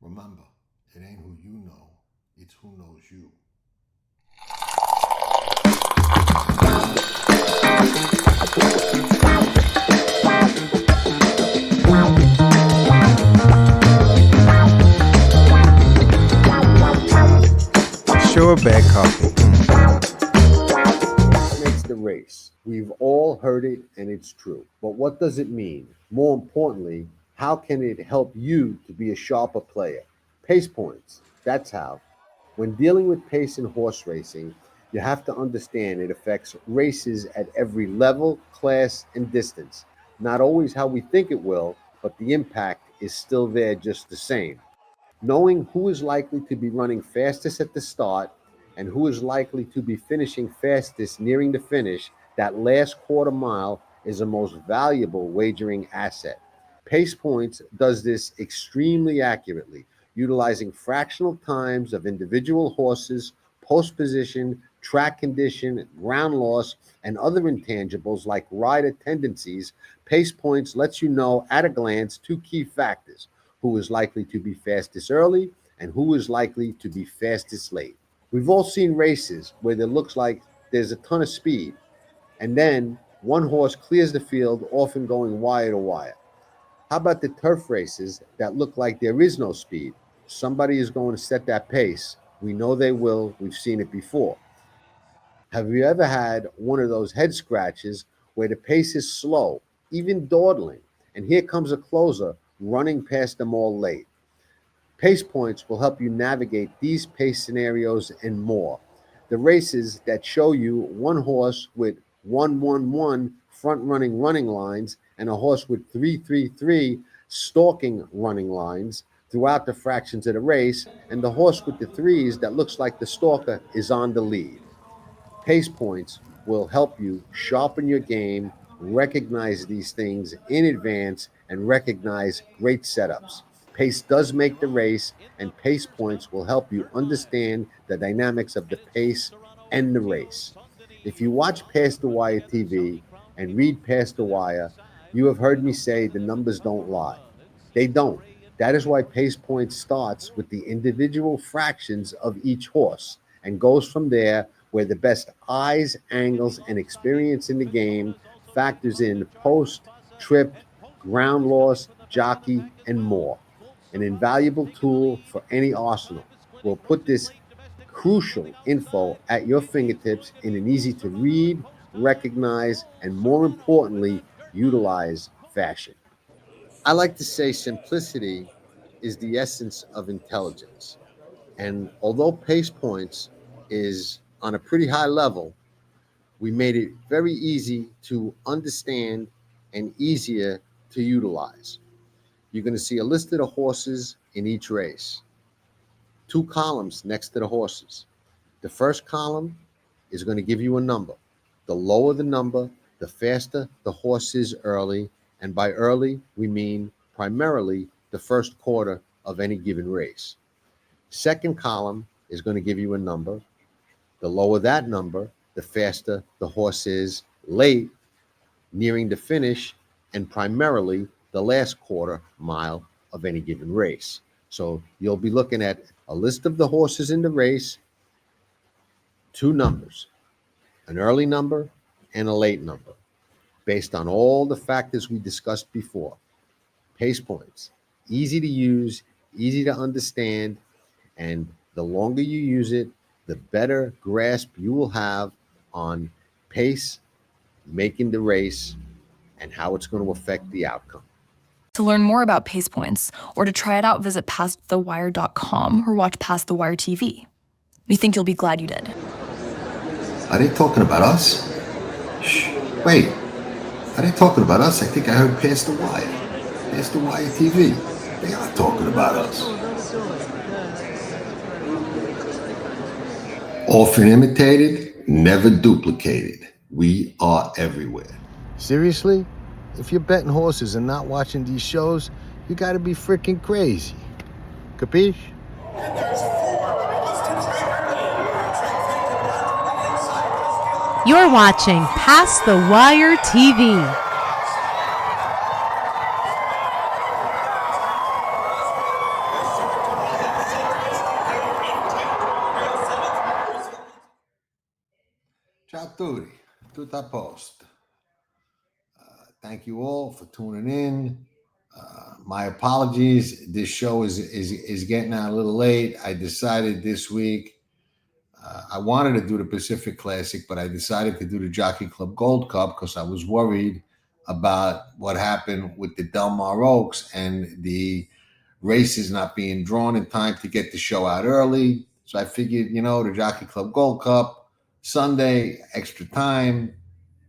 Remember, it ain't who you know, it's who knows you. Sure, bad coffee. Makes the race. We've all heard it and it's true. But what does it mean? More importantly, how can it help you to be a sharper player? Pace points. That's how. When dealing with pace in horse racing, you have to understand it affects races at every level, class, and distance. Not always how we think it will, but the impact is still there just the same. Knowing who is likely to be running fastest at the start and who is likely to be finishing fastest nearing the finish, that last quarter mile is the most valuable wagering asset. Pace Points does this extremely accurately, utilizing fractional times of individual horses, post position, track condition, ground loss, and other intangibles like rider tendencies. Pace Points lets you know at a glance two key factors: who is likely to be fastest early and who is likely to be fastest late. We've all seen races where it looks like there's a ton of speed, and then one horse clears the field, often going wire to wire. How about the turf races that look like there is no speed? Somebody is going to set that pace. We know they will. We've seen it before. Have you ever had one of those head scratches where the pace is slow, even dawdling, and here comes a closer running past them all late? Pace Points will help you navigate these pace scenarios and more. The races that show you one horse with 1-1-1 front running lines and a horse with 3-3-3 stalking running lines throughout the fractions of the race, and the horse with the threes that looks like the stalker is on the lead. Pace Points will help you sharpen your game, recognize these things in advance, and recognize great setups. Pace does make the race, and Pace Points will help you understand the dynamics of the pace and the race. If you watch Past the Wire TV and read Past the Wire, you have heard me say the numbers don't lie. They don't. That is why Pace Points starts with the individual fractions of each horse and goes from there, where the best eyes, angles, and experience in the game factors in post, trip, ground loss, jockey, and more. An invaluable tool for any arsenal. We'll put this crucial info at your fingertips in an easy to read, recognize, and more importantly, utilize fashion. I like to say simplicity is the essence of intelligence. And although Pace Points is on a pretty high level, we made it very easy to understand and easier to utilize. You're going to see a list of the horses in each race, two columns next to the horses. The first column is going to give you a number. The lower the number, the faster the horse is early. And by early, we mean primarily the first quarter of any given race. Second column is going to give you a number. The lower that number, the faster the horse is late, nearing the finish, and primarily the last quarter mile of any given race. So you'll be looking at a list of the horses in the race, two numbers, an early number and a late number, based on all the factors we discussed before. Pace Points, easy to use, easy to understand, and the longer you use it, the better grasp you will have on pace, making the race, and how it's going to affect the outcome. To learn more about Pace Points or to try it out, visit pastthewire.com or watch Past the Wire TV. We think you'll be glad you did. Are they talking about us? Shh, wait. Are they talking about us? I think I heard Past the Wire. Past the Wire TV. They are talking about us. Often imitated, never duplicated. We are everywhere. Seriously? If you're betting horses and not watching these shows, you gotta be freaking crazy. Capiche? You're watching Past the Wire TV. Tutti post. Thank you all for tuning in. My apologies. This show is getting out a little late. I decided this week I wanted to do the Pacific Classic, but I decided to do the Jockey Club Gold Cup because I was worried about what happened with the Del Mar Oaks and the races not being drawn in time to get the show out early. So I figured, the Jockey Club Gold Cup, Sunday, extra time.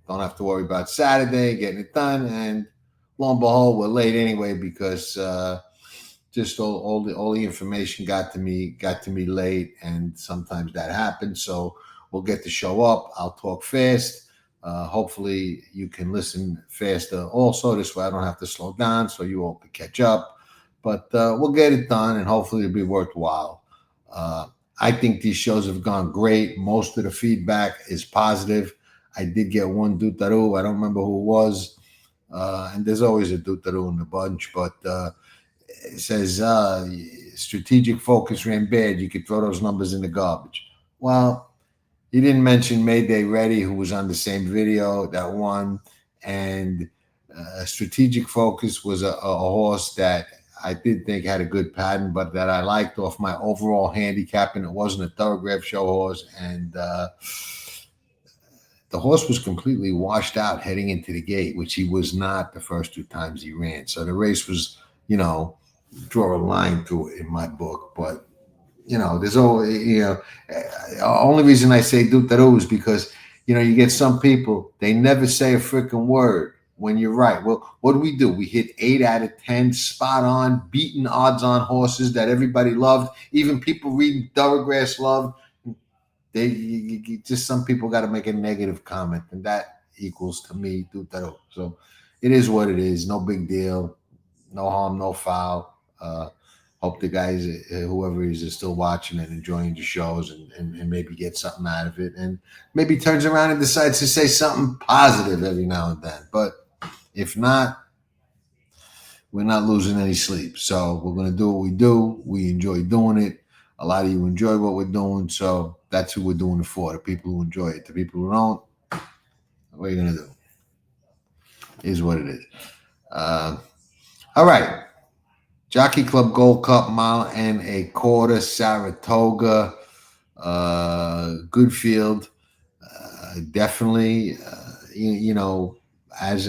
Don't have to worry about Saturday, getting it done. And lo and behold, we're late anyway because just all the information got to me late, and sometimes that happens. So we'll get the show up. I'll talk fast. Hopefully you can listen faster also. This way I don't have to slow down so you all can catch up. But we'll get it done, and hopefully it'll be worthwhile. I think these shows have gone great. Most of the feedback is positive. I did get one Dutaru. I don't remember who it was. And there's always a Dutaru in the bunch. But it says strategic focus ran bad. You could throw those numbers in the garbage. Well, he didn't mention Mayday Ready, who was on the same video that won. And strategic focus was a horse that I did think had a good pattern, but that I liked off my overall handicap, and it wasn't a Thorograph show horse. And the horse was completely washed out heading into the gate, which he was not the first two times he ran. So the race was, draw a line through it in my book. But, there's always, only reason I say Dutaru is because, you get some people, they never say a freaking word when you're right. Well, what do? We hit 8 out of 10 spot on, beating odds on horses that everybody loved. Even people reading Thoroughgraphs loved. Just some people got to make a negative comment, and that equals to me Dutaro. So it is what it is. No big deal. No harm, no foul. Hope the guys, whoever is still watching and enjoying the shows, and maybe get something out of it, and maybe turns around and decides to say something positive every now and then. But if not, we're not losing any sleep. So we're going to do what we do. We enjoy doing it. A lot of you enjoy what we're doing, so that's who we're doing it for, the people who enjoy it. The people who don't, what are you going to do? Is what it is. All right. Jockey Club Gold Cup, mile and a quarter, Saratoga. Good field. Definitely, as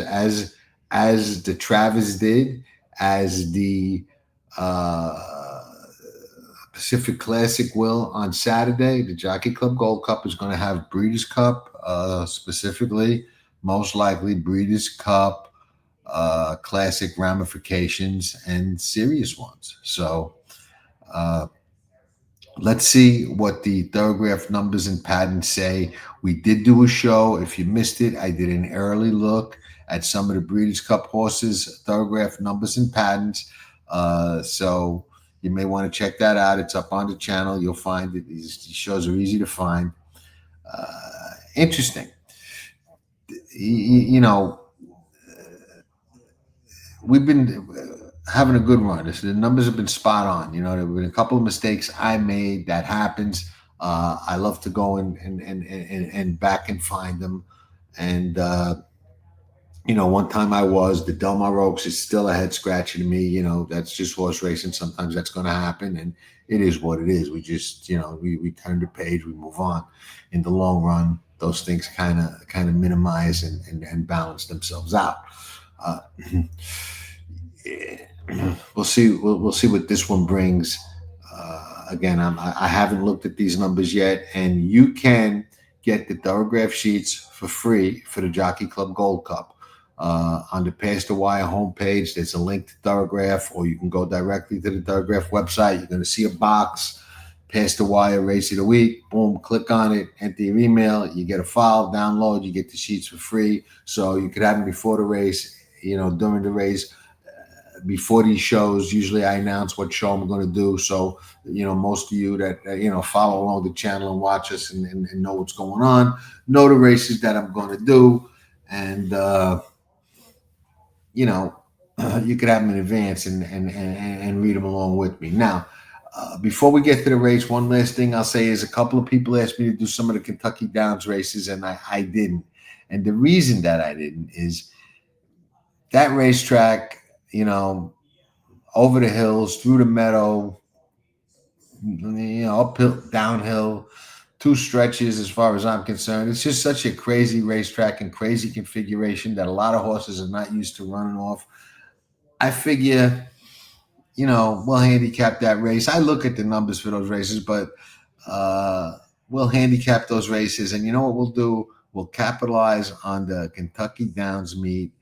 the Travis did, as the Pacific Classic will on Saturday. The Jockey Club Gold Cup is going to have Breeders' Cup, specifically, most likely Breeders' Cup, classic ramifications, and serious ones. So let's see what the Thorograph Numbers and Patterns say. We did do a show. If you missed it, I did an early look at some of the Breeders' Cup horses, Thorograph Numbers and Patterns. So you may want to check that out. It's up on the channel. You'll find it. These shows are easy to find. Interesting. We've been having a good run. The numbers have been spot on. There have been a couple of mistakes I made. That happens. I love to go and back and find them. And one time the Del Mar Oaks is still a head scratcher to me. That's just horse racing. Sometimes that's going to happen, and it is what it is. We just, we turn the page, we move on. In the long run, those things kind of minimize and balance themselves out. We'll see. We'll see what this one brings. Again, I haven't looked at these numbers yet, and you can get the Thorograph sheets for free for the Jockey Club Gold Cup. On the Past the Wire homepage, there's a link to Thorograph, or you can go directly to the Thorograph website. You're going to see a box, Past the Wire Race of the Week. Boom, click on it, enter your email, you get a file, download, you get the sheets for free. So you could have them before the race, during the race. Before these shows, usually I announce what show I'm going to do. So, most of you that, follow along the channel and watch us and know what's going on, know the races that I'm going to do. And, you could have them in advance and read them along with me. Now, Before we get to the race, one last thing I'll say is a couple of people asked me to do some of the Kentucky Downs races, and I didn't. And the reason that I didn't is that racetrack, over the hills, through the meadow, uphill, downhill, two stretches as far as I'm concerned. It's just such a crazy racetrack and crazy configuration that a lot of horses are not used to running off. I figure, we'll handicap that race. I look at the numbers for those races, but we'll handicap those races. And you know what we'll do? We'll capitalize on the Kentucky Downs meet,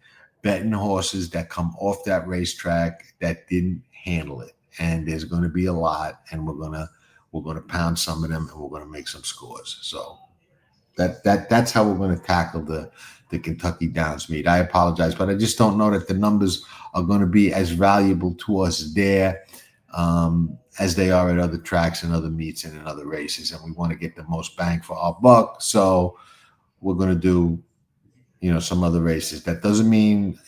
betting horses that come off that racetrack that didn't handle it. And there's going to be a lot, and we're gonna pound some of them, and we're gonna make some scores. So that's how we're going to tackle the Kentucky Downs meet. I apologize, but I just don't know that the numbers are going to be as valuable to us there as they are at other tracks and other meets and in other races. And we want to get the most bang for our buck. So we're going to do, some other races. That doesn't mean,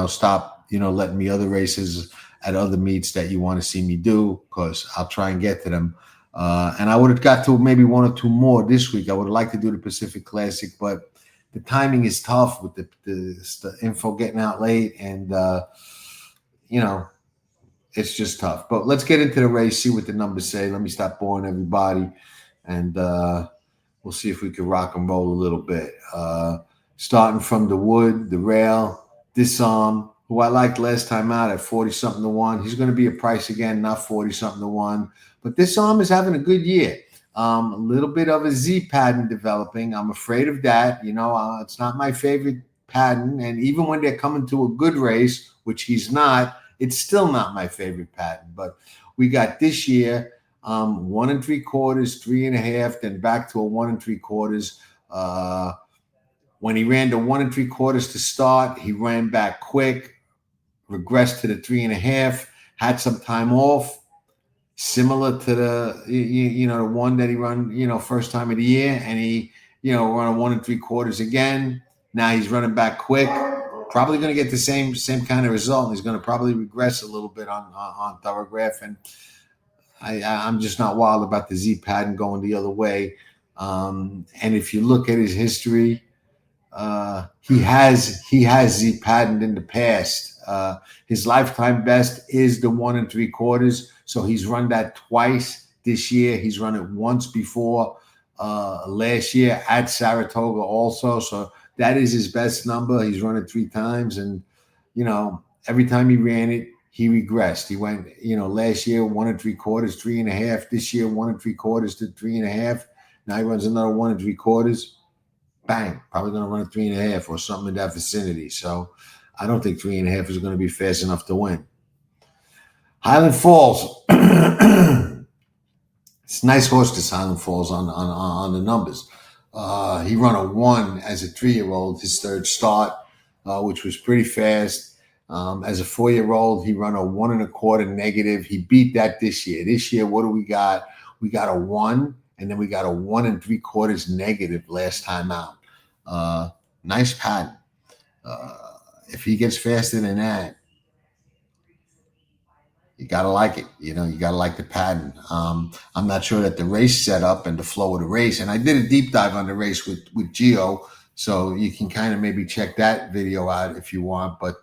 stop, letting me other races at other meets that you want to see me do, because I'll try and get to them. And I would have got to maybe one or two more this week. I would have liked to do the Pacific Classic, but the timing is tough with the info getting out late, and it's just tough. But let's get into the race, see what the numbers say. Let me stop boring everybody, and we'll see if we can rock and roll a little bit. Starting from the wood, the rail, Disarm, who I liked last time out at 40-something to 1. He's going to be a price again, not 40-something to 1. But Disarm is having a good year. A little bit of a Z pattern developing. I'm afraid of that. It's not my favorite pattern. And even when they're coming to a good race, which he's not, it's still not my favorite pattern. But we got this year 1 3/4, 3.5, then back to a 1 3/4. When he ran to 1 3/4 to start, he ran back quick, regressed to the 3.5, had some time off, similar to the one that he run, first time of the year, and he, run a 1 3/4 again. Now he's running back quick, probably going to get the same kind of result. He's going to probably regress a little bit on Thorograph, and I'm just not wild about the Z pattern going the other way. And if you look at his history, he has Z patterned in the past. His lifetime best is the 1 3/4. So he's run that twice this year. He's run it once before last year at Saratoga also. So that is his best number. He's run it 3 times. And, every time he ran it, he regressed. He went, last year, 1 3/4, 3.5. This year, 1 3/4 to 3.5. Now he runs another 1 3/4. Bang, probably going to run a 3.5 or something in that vicinity. So I don't think 3.5 is going to be fast enough to win. Highland Falls. It's a nice horse, this Highland Falls on the numbers. He run a 1 as a 3-year-old, his third start, which was pretty fast. As a 4-year-old, he run a 1 1/4 negative. He beat that this year. This year, what do we got? We got a 1. And then we got a 1 3/4 negative last time out. Nice pattern. If he gets faster than that, you got to like it. You got to like the pattern. I'm not sure that the race setup and the flow of the race, and I did a deep dive on the race with Gio, so you can kind of maybe check that video out if you want. But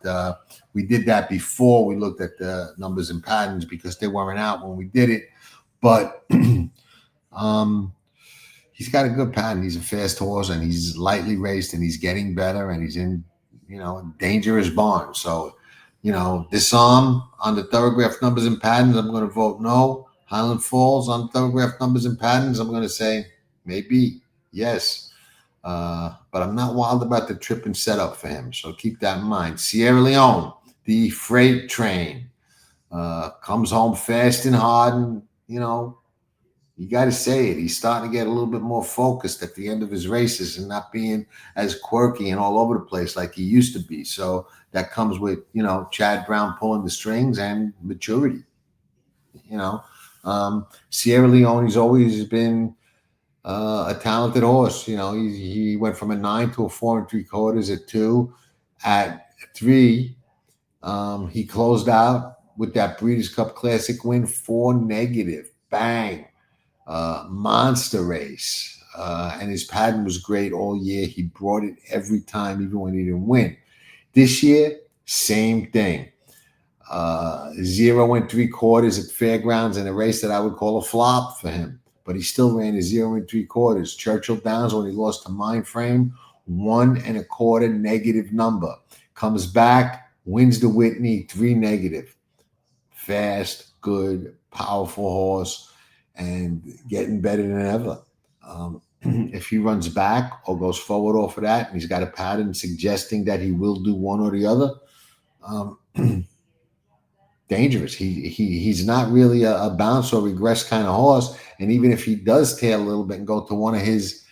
we did that before we looked at the numbers and patterns because they weren't out when we did it. But he's got a good pattern. He's a fast horse, and he's lightly raced, and he's getting better, and he's in, dangerous barn. So, Disarm on the Thorograph Numbers and Patterns, I'm going to vote no. Highland Falls on Thorograph Numbers and Patterns, I'm going to say maybe, yes. But I'm not wild about the trip and setup for him, so keep that in mind. Sierra Leone, the freight train, comes home fast and hard, and, you got to say it. He's starting to get a little bit more focused at the end of his races and not being as quirky and all over the place like he used to be. So that comes with, Chad Brown pulling the strings and maturity. Sierra Leone, he's always been a talented horse. He went from a 9 to a 4 3/4 at 2. At 3, he closed out with that Breeders' Cup Classic win, 4 negative. Bang. Monster race. And his pattern was great all year. He brought it every time, even when he didn't win. This year, same thing. 0 3/4 at Fairgrounds in a race that I would call a flop for him. But he still ran a 0 3/4. Churchill Downs, when he lost to Mindframe, 1 1/4 negative number. Comes back, wins the Whitney, 3 negative. Fast, good, powerful horse, and getting better than ever. If he runs back or goes forward off of that, and he's got a pattern suggesting that he will do one or the other, dangerous. He's not really a bounce or regress kind of horse. And even if he does tail a little bit and go to one of his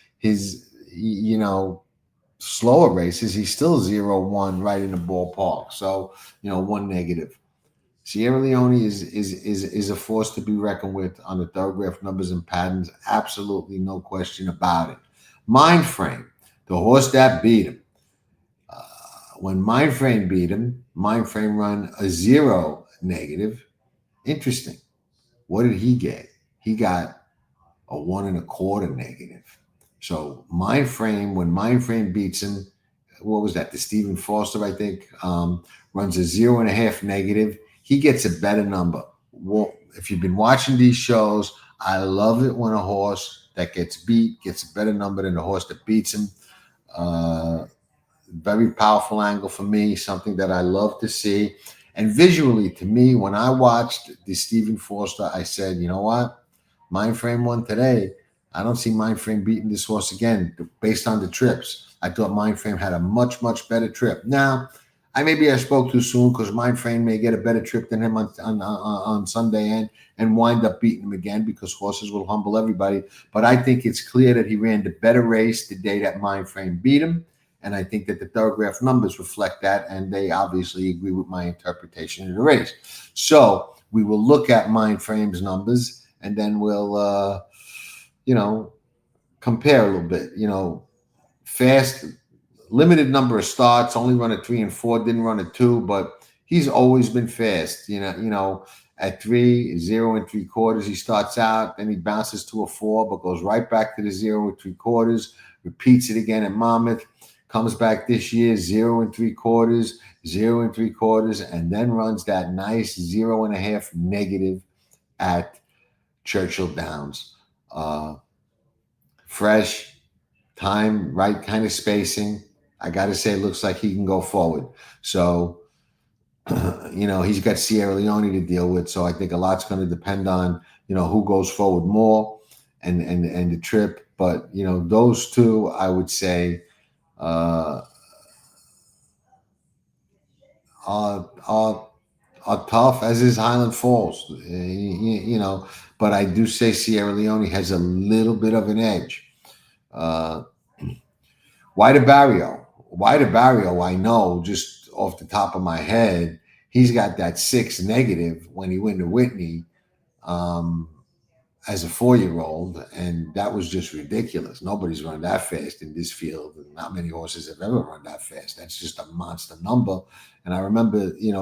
slower races, he's still 0-1 right in the ballpark. So 1 negative. Sierra Leone is a force to be reckoned with on the Thorograph Numbers and Patterns. Absolutely no question about it. Mindframe, the horse that beat him. When Mindframe beat him, Mindframe run a 0 negative. Interesting. What did he get? He got a 1 1/4 negative. So Mindframe, when Mindframe beats him, what was that? The Stephen Foster, I think, runs a 0.5 negative. He gets a better number. Well, if you've been watching these shows, I love it when a horse that gets beat gets a better number than the horse that beats him. Very powerful angle for me, something that I love to see. And visually, to me, when I watched the Stephen Foster, I said, you know what? Mindframe won today. I don't see Mindframe beating this horse again based on the trips. I thought Mindframe had a much, much better trip. Now, I spoke too soon because Mindframe may get a better trip than him on Sunday and wind up beating him again because horses will humble everybody. But I think it's clear that he ran the better race the day that Mindframe beat him. And I think that the Thorograph numbers reflect that, and they obviously agree with my interpretation of the race. So we will look at Mindframe's numbers, and then we'll, compare a little bit. Fast, limited number of starts, only run a 3 and 4, didn't run a 2, but he's always been fast. At 3, 0 3/4, he starts out, then he bounces to a 4, but goes right back to the 0 3/4, repeats it again at Monmouth. Comes back this year, 0 3/4, 0 3/4, and then runs that nice 0.5 negative at Churchill Downs. Fresh, time, right kind of spacing. I got to say, it looks like he can go forward. So, he's got Sierra Leone to deal with. So I think a lot's going to depend on, who goes forward more and the trip. But, those two, I would say, are tough, as is Highland Falls, but I do say Sierra Leone has a little bit of an edge. White Barrio, I know just off the top of my head, he's got that 6 negative when he win the Whitney as a 4-year-old, and that was just ridiculous. Nobody's run that fast in this field. Not many horses have ever run that fast. That's just a monster number. And I remember, in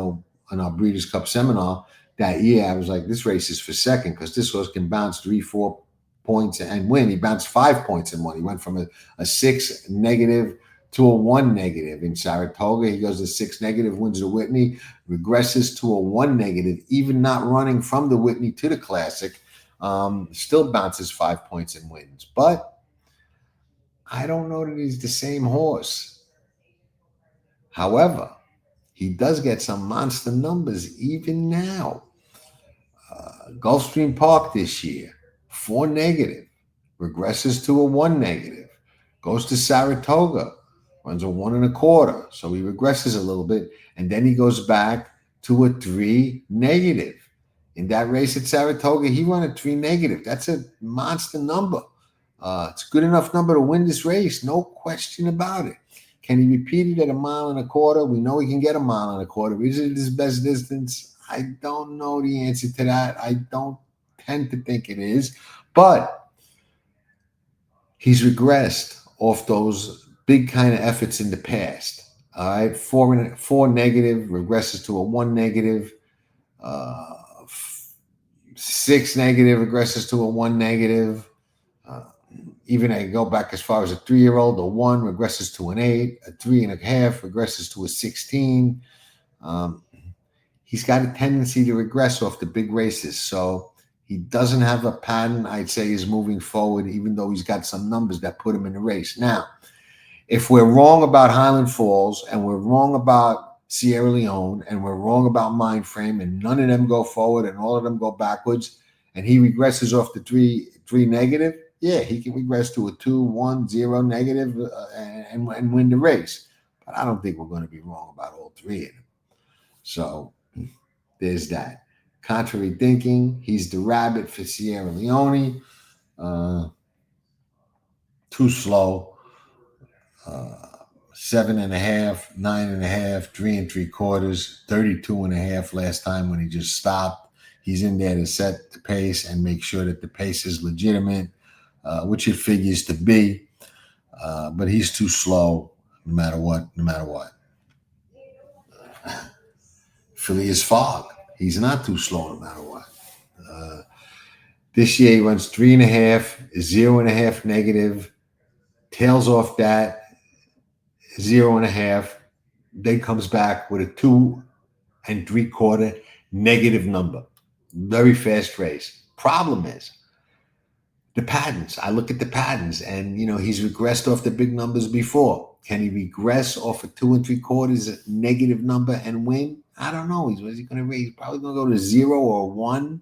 our Breeders' Cup seminar that year, I was like, this race is for second because this horse can bounce 3-4 points and win. He bounced 5 points and won. He went from a 6 negative to a 1 negative in Saratoga. He goes to 6 negative, wins the Whitney, regresses to a 1 negative, even not running from the Whitney to the Classic. Still bounces 5 points and wins. But I don't know that he's the same horse. However, he does get some monster numbers even now. Gulfstream Park this year, 4 negative, regresses to a 1 negative, goes to Saratoga, runs a 1 1/4, so he regresses a little bit, and then he goes back to a 3 negative. In that race at Saratoga, he ran a 3 negative. That's a monster number. It's a good enough number to win this race, no question about it. Can he repeat it at a 1 1/4? We know he can get a 1 1/4. Is it his best distance? I don't know the answer to that. I don't tend to think it is, but he's regressed off those big kind of efforts in the past. All right, 4 negative, regresses to a 1 negative. 6 negative regresses to a 1 negative. Even I go back as far as a 3-year-old, a 1 regresses to an 8, a 3.5 regresses to a 16. He's got a tendency to regress off the big races. So he doesn't have a pattern, I'd say, is moving forward, even though he's got some numbers that put him in the race. Now, if we're wrong about Highland Falls and we're wrong about Sierra Leone and we're wrong about Mind Frame and none of them go forward and all of them go backwards and he regresses off the 3 negative, yeah, he can regress to a 2, 1, 0 negative and win the race. But I don't think we're going to be wrong about all 3 of them. So there's that. Contrary thinking, he's the rabbit for Sierra Leone. Too slow. 7.5, 9.5, 3 3/4, 32.5 last time when he just stopped. He's in there to set the pace and make sure that the pace is legitimate, which it figures to be. But he's too slow no matter what. Phileas Fogg, he's not too slow no matter what. This year he runs 3.5, 0.5 negative, tails off that, 0.5, then comes back with a 2 3/4 negative number. Very fast race. Problem is the patterns. I look at the patterns and, he's regressed off the big numbers before. Can he regress off a 2 3/4 negative number and win? I don't know. Is he going to race? He's probably going to go to 0 or 1.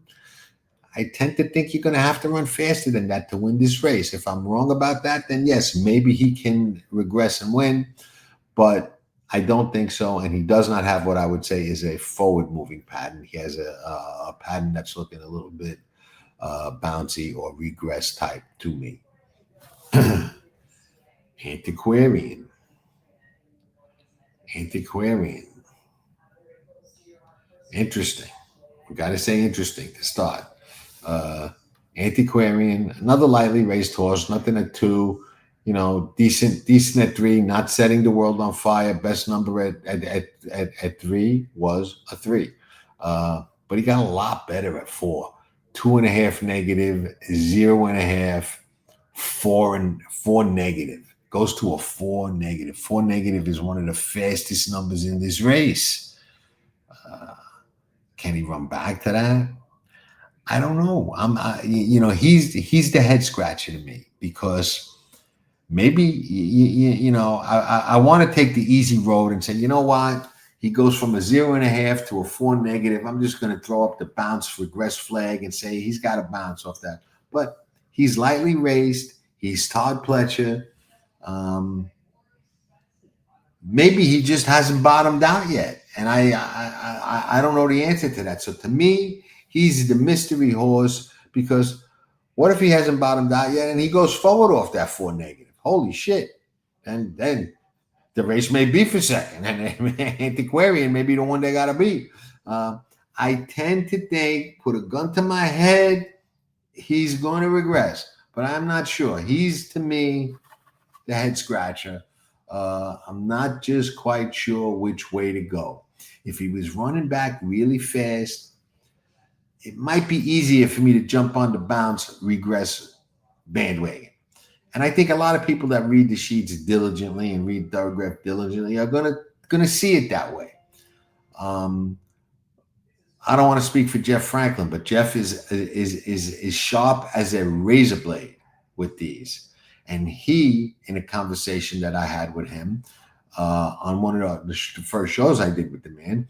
I tend to think you're going to have to run faster than that to win this race. If I'm wrong about that, then yes, maybe he can regress and win. But I don't think so, and he does not have what I would say is a forward-moving pattern. He has a pattern that's looking a little bit bouncy or regress type to me. Antiquarian. Interesting. We got to say interesting to start. Antiquarian, another lightly raced horse, nothing at 2. Decent at 3, not setting the world on fire. Best number at 3 was a 3. But he got a lot better at 4. 2.5 negative, 0.5, 4 negative. Goes to a 4 negative. 4 negative is one of the fastest numbers in this race. Can he run back to that? I don't know. He's the head scratcher to me because maybe, I want to take the easy road and say, you know what? He goes from a 0.5 to a 4 negative. I'm just going to throw up the bounce regress flag and say he's got to bounce off that. But he's lightly raced. He's Todd Pletcher. Maybe he just hasn't bottomed out yet. And I don't know the answer to that. So to me, he's the mystery horse because what if he hasn't bottomed out yet and he goes forward off that 4 negative? Holy shit. And then the race may be for second. And Antiquarian may be the one they got to beat. I tend to think, put a gun to my head, he's going to regress. But I'm not sure. He's, to me, the head scratcher. I'm not just quite sure which way to go. If he was running back really fast, it might be easier for me to jump on the bounce, regress bandwagon. And I think a lot of people that read the sheets diligently and read Thorograph diligently are gonna see it that way. I don't want to speak for Jeff Franklin, but Jeff is sharp as a razor blade with these. And he, in a conversation that I had with him on one of the first shows I did with the man,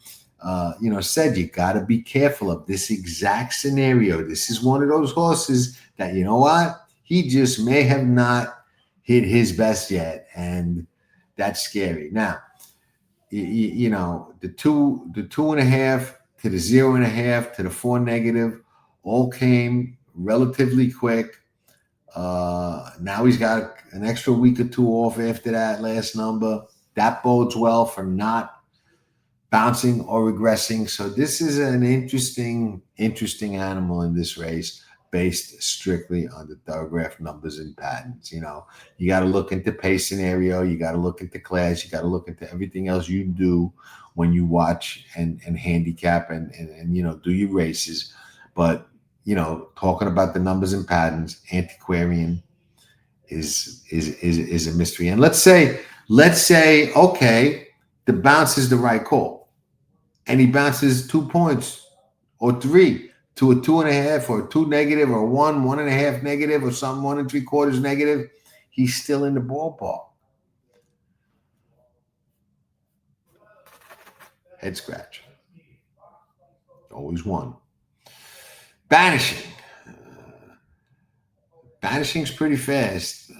said you got to be careful of this exact scenario. This is one of those horses that, you know what? He just may have not hit his best yet. And that's scary. Now, the 2.5 to the 0.5 to the 4 negative all came relatively quick. Now he's got an extra week or 2 off after that last number. That bodes well for not bouncing or regressing. So this is an interesting animal in this race. based strictly on the Thorograph numbers and patterns. You know, you got to look into pace scenario, you got to look into class, you got to look into everything else you do when you watch and handicap and you know, do your races. But you know, talking about the numbers and patterns, antiquarian is a mystery. And let's say, okay, the bounce is the right call, and he bounces 2 points or 3 to a 2.5 or 2 negative or 1.5 negative or some 1 3/4 negative. He's still in the ballpark. Head scratch. Always one. Banishing. Banishing's pretty fast.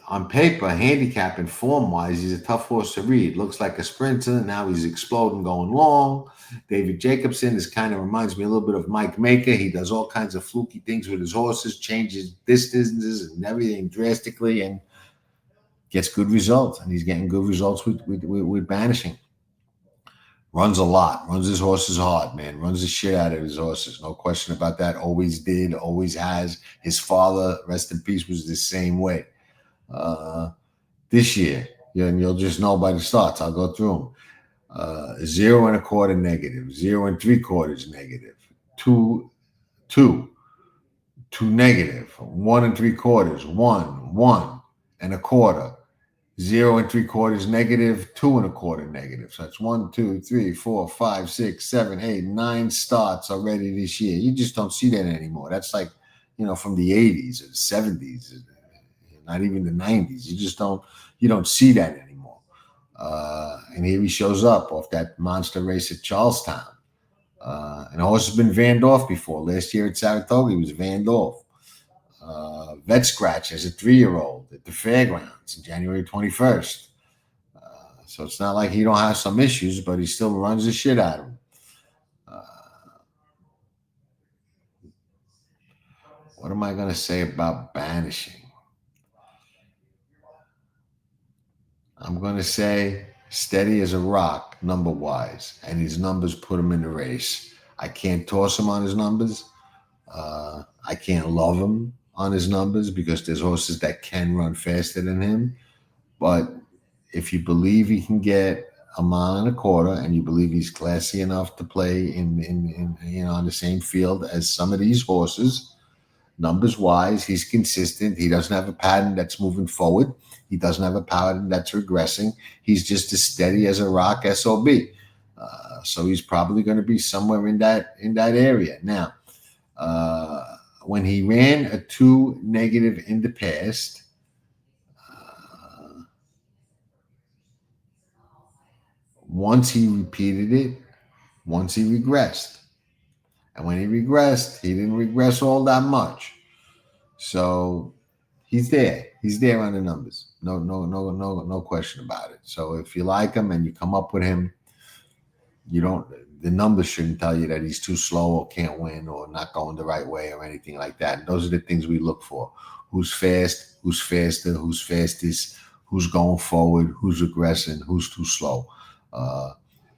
On paper, handicap and form-wise, he's a tough horse to read. Looks like a sprinter. Now he's exploding, going long. David Jacobson kind of reminds me a little bit of Mike Maker. He does all kinds of fluky things with his horses, changes distances and everything drastically, and gets good results. And he's getting good results with banishing. Runs a lot. Runs his horses hard, man. Runs the shit out of his horses. No question about that. Always did. Always has. His father, rest in peace, was the same way. This year, and you'll just know by the starts. I'll go through them. 0 1/4 negative, 0 3/4 negative, 2 negative, 1 3/4, 1 1 1/4, 0 3/4 negative, 2 1/4 negative. So that's 1, 2, 3, 4, 5, 6, 7, 8, 9 starts already this year. You just don't see that anymore. That's like, you know, from the 80s or the 70s. Not even the 90s. You don't see that anymore. And here he shows up off that monster race at Charlestown. And the horse has been vanned off before. Last year at Saratoga, he was vanned off. Vet scratch as a 3-year-old at the fairgrounds on January 21st. So it's not like he don't have some issues, but he still runs the shit out of him. What am I going to say about banishing? I'm going to say steady as a rock, number-wise, and his numbers put him in the race. I can't toss him on his numbers. I can't love him on his numbers because there's horses that can run faster than him. But if you believe he can get a 1.25 miles and you believe he's classy enough to play in you know, on the same field as some of these horses, numbers-wise, he's consistent. He doesn't have a pattern that's moving forward. He doesn't have a pattern that's regressing. He's just as steady as a rock SOB. So he's probably going to be somewhere in that area. Now, when he ran a 2 negative in the past, once he repeated it, once he regressed. And when he regressed, he didn't regress all that much. So he's there. He's there on the numbers. No question about it. So if you like him and you come up with him, the numbers shouldn't tell you that he's too slow or can't win or not going the right way or anything like that. And those are the things we look for. Who's fast, who's faster, who's fastest, who's going forward, who's regressing, who's too slow.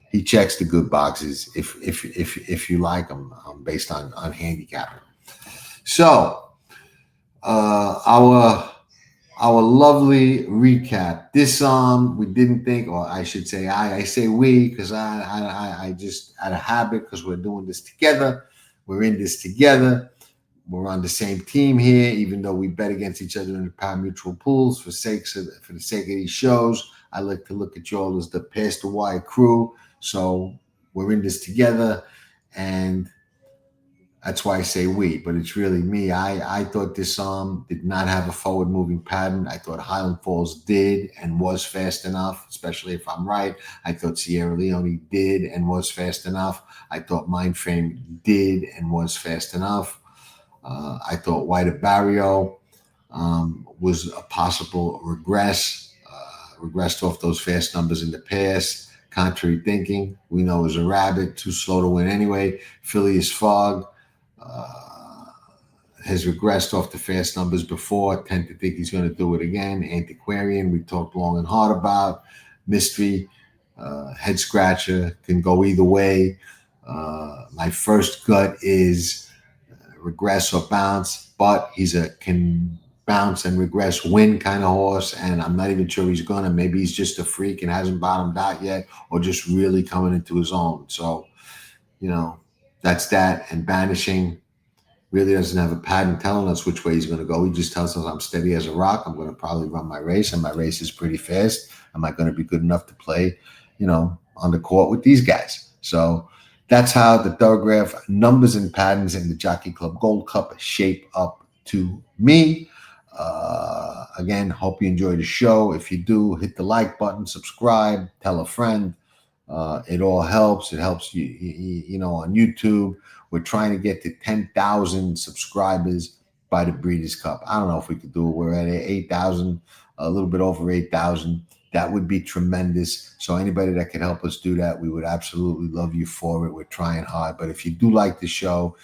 He checks the good boxes if you like him, based on handicapping. So our lovely recap. This we didn't think, or I should say I say we, because I just out of habit, because we're doing this together. We're in this together. We're on the same team here, even though we bet against each other in the pari-mutuel pools for the sake of these shows. I like to look at you all as the Pass the Wire crew. So we're in this together, and that's why I say we, but it's really me. I thought this did not have a forward-moving pattern. I thought Highland Falls did and was fast enough, especially if I'm right. I thought Sierra Leone did and was fast enough. I thought Mindframe did and was fast enough. I thought White Barrio was a possible regressed off those fast numbers in the past. Contrary thinking, we know is a rabbit, too slow to win anyway. Phileas Fogg has regressed off the fast numbers before. I tend to think he's going to do it again. Antiquarian, we talked long and hard about. Mystery, head scratcher, can go either way. My first gut is regress or bounce, but he's a can bounce and regress win kind of horse, and I'm not even sure he's gonna. Maybe he's just a freak and hasn't bottomed out yet, or just really coming into his own. So, that's that. And Banishing really doesn't have a pattern telling us which way he's going to go. He just tells us, I'm steady as a rock. I'm going to probably run my race, and my race is pretty fast. Am I going to be good enough to play, on the court with these guys? So that's how the Thorograph Numbers and Patterns in the Jockey Club Gold Cup shape up to me. Again, hope you enjoyed the show. If you do, hit the like button, subscribe, tell a friend. It all helps. It helps you, on YouTube. We're trying to get to 10,000 subscribers by the Breeders' Cup. I don't know if we could do it. We're at 8,000, a little bit over 8,000. That would be tremendous. So anybody that can help us do that, we would absolutely love you for it. We're trying hard. But if you do like the show,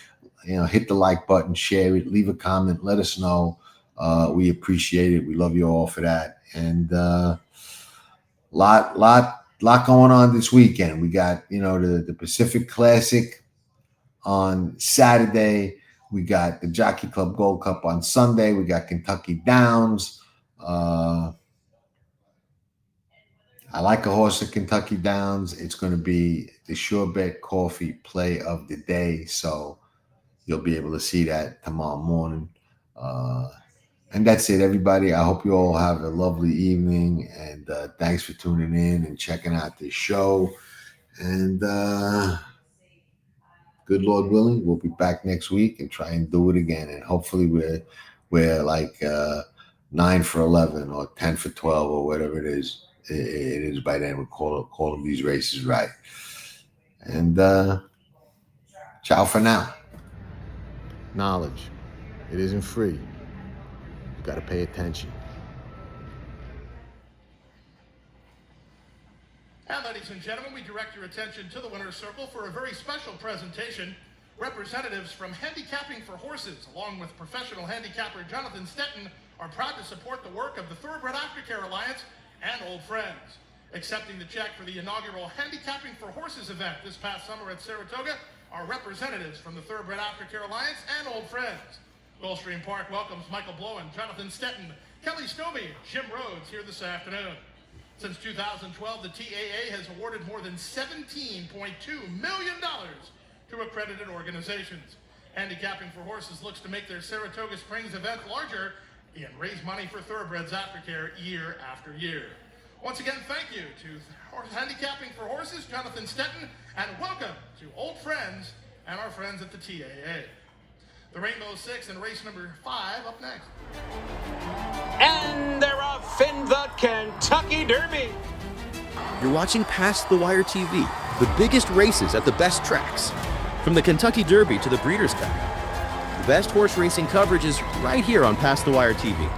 hit the like button, share it, leave a comment, let us know. We appreciate it. We love you all for that. And lot going on this weekend. We got, the Pacific Classic on Saturday. We got the Jockey Club Gold Cup on Sunday. We got Kentucky Downs. I like a horse at Kentucky Downs. It's going to be the Sure Bet Coffee play of the day. So you'll be able to see that tomorrow morning. And that's it, everybody. I hope you all have a lovely evening. And thanks for tuning in and checking out this show. And good Lord willing, we'll be back next week and try and do it again. And hopefully we're like 9 for 11 or 10 for 12 or whatever it is. It is by then. We're calling these races right. And ciao for now. Knowledge. It isn't free. You got to pay attention. And ladies and gentlemen, we direct your attention to the winner's circle for a very special presentation. Representatives from Handicapping for Horses, along with professional handicapper Jonathan Stetton, are proud to support the work of the Thoroughbred Aftercare Alliance and Old Friends. Accepting the check for the inaugural Handicapping for Horses event this past summer at Saratoga are representatives from the Thoroughbred Aftercare Alliance and Old Friends. Gulfstream Park welcomes Michael Blowen, Jonathan Stetton, Kelly Stovey, Jim Rhodes here this afternoon. Since 2012, the TAA has awarded more than $17.2 million to accredited organizations. Handicapping for Horses looks to make their Saratoga Springs event larger and raise money for Thoroughbreds Aftercare year after year. Once again, thank you to Handicapping for Horses, Jonathan Stetton, and welcome to Old Friends and our friends at the TAA. The Rainbow Six and race number 5 up next. And they're off in the Kentucky Derby. You're watching Past the Wire TV, the biggest races at the best tracks. From the Kentucky Derby to the Breeders' Cup. The best horse racing coverage is right here on Past the Wire TV.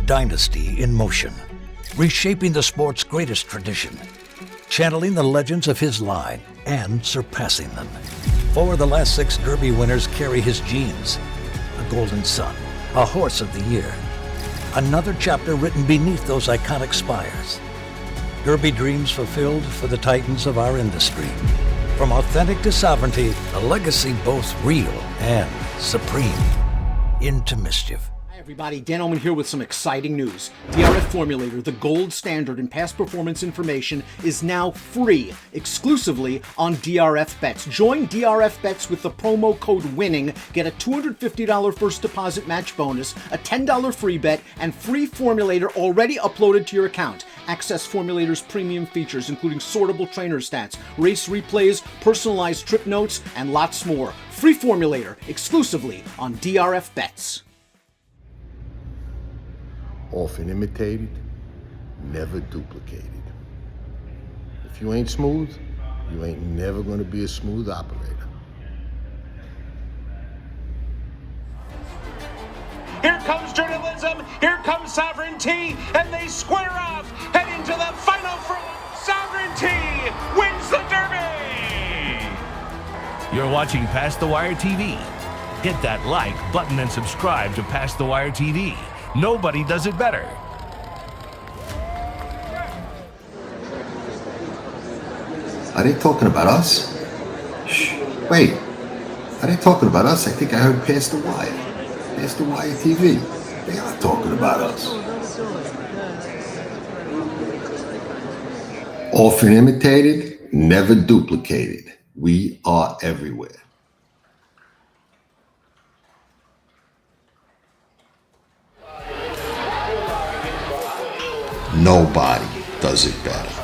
Dynasty in motion, reshaping the sport's greatest tradition, channeling the legends of his line and surpassing them. 4 of the last 6 Derby winners carry his genes. A Golden Son, a Horse of the Year. Another chapter written beneath those iconic spires. Derby dreams fulfilled for the titans of our industry. From authentic to sovereignty, a legacy both real and supreme. Into mischief. Everybody, Dan Oman here with some exciting news. DRF Formulator, the gold standard in past performance information, is now free, exclusively on DRF Bets. Join DRF Bets with the promo code WINNING, get a $250 first deposit match bonus, a $10 free bet, and free Formulator already uploaded to your account. Access Formulator's premium features, including sortable trainer stats, race replays, personalized trip notes, and lots more. Free Formulator, exclusively on DRF Bets. Often imitated, never duplicated. If you ain't smooth, you ain't never gonna be a smooth operator. Here comes journalism, here comes sovereignty, and they square off, heading to the final front. Sovereignty wins the Derby! You're watching Past the Wire TV. Hit that like button and subscribe to Past the Wire TV. Nobody does it better. Are they talking about us? Shh. Wait. Are they talking about us? I think I heard Past the Wire. Past the Wire TV. They are talking about us. Often imitated, never duplicated. We are everywhere. Nobody does it better.